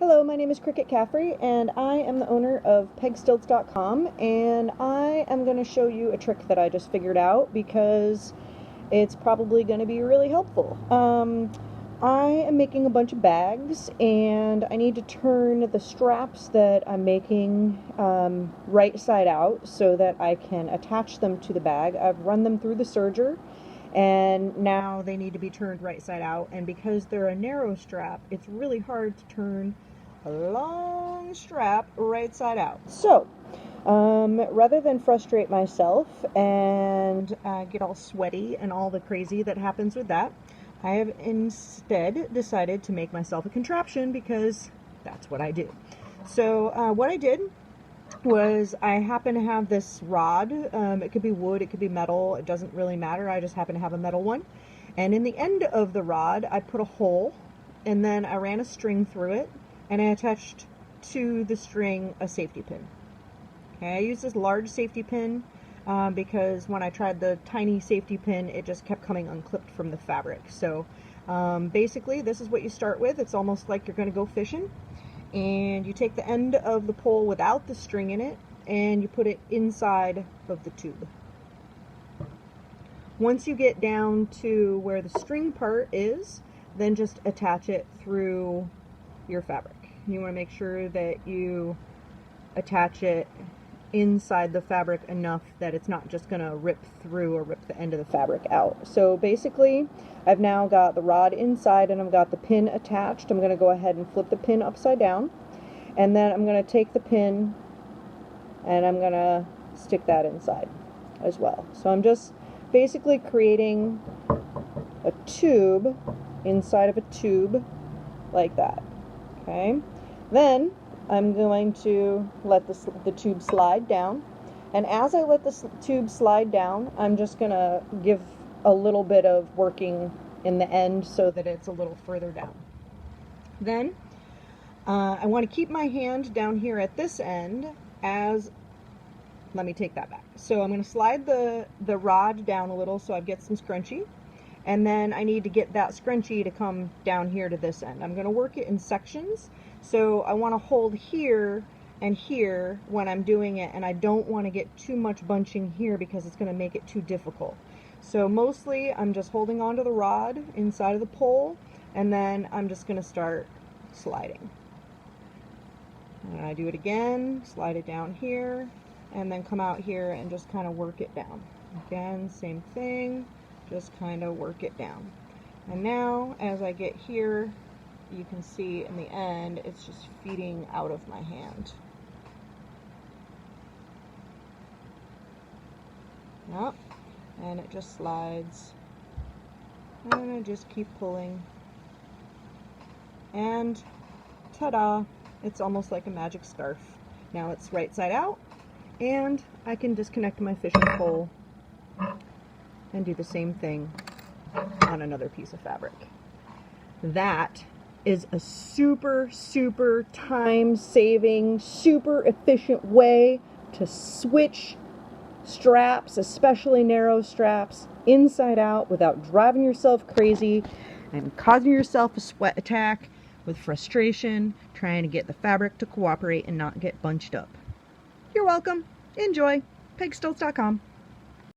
Hello, my name is Cricket Caffrey, and I am the owner of PegStilts.com, and I am going to show you a trick that I just figured out because it's probably going to be really helpful. I am making a bunch of bags, and I need to turn the straps that I'm making right side out so that I can attach them to the bag. I've run them through the serger, and now they need to be turned right side out, and because they're a narrow strap, it's really hard to turn a long strap right side out. So rather than frustrate myself and get all sweaty and all the crazy that happens with that, I have instead decided to make myself a contraption because that's what I do. So what I did was I happen to have this rod. It could be wood, it could be metal, it doesn't really matter. I just happen to have a metal one. And in the end of the rod, I put a hole, and then I ran a string through it, and I attached to the string a safety pin. Okay, I used this large safety pin because when I tried the tiny safety pin, it just kept coming unclipped from the fabric. So basically, this is what you start with. It's almost like you're going to go fishing. And you take the end of the pole without the string in it, and you put it inside of the tube. Once you get down to where the string part is, then just attach it through your fabric. You want to make sure that you attach it inside the fabric enough that it's not just going to rip through or rip the end of the fabric out. So basically, I've now got the rod inside and I've got the pin attached. I'm going to go ahead and flip the pin upside down, and then I'm going to take the pin and I'm going to stick that inside as well. So I'm just basically creating a tube inside of a tube like that. Okay, then I'm going to let the tube slide down, and as I let the tube slide down, I'm just going to give a little bit of working in the end so that it's a little further down. Then I want to keep my hand down here at this end let me take that back. So I'm going to slide the rod down a little so I get some scrunchie, and then I need to get that scrunchie to come down here to this end. I'm going to work it in sections. So I want to hold here and here when I'm doing it, and I don't want to get too much bunching here because it's going to make it too difficult. So mostly I'm just holding onto the rod inside of the pole, and then I'm just going to start sliding. And I do it again, slide it down here, and then come out here and just kind of work it down. Again, same thing, just kind of work it down. And now as I get here, you can see in the end it's just feeding out of my hand. Yep. And it just slides, and I just keep pulling, and ta-da, it's almost like a magic scarf. Now it's right side out, and I can disconnect my fishing pole and do the same thing on another piece of fabric. That is a super time-saving, super efficient way to switch straps, especially narrow straps, inside out without driving yourself crazy and causing yourself a sweat attack with frustration trying to get the fabric to cooperate and not get bunched up. You're welcome. Enjoy. PegStilts.com.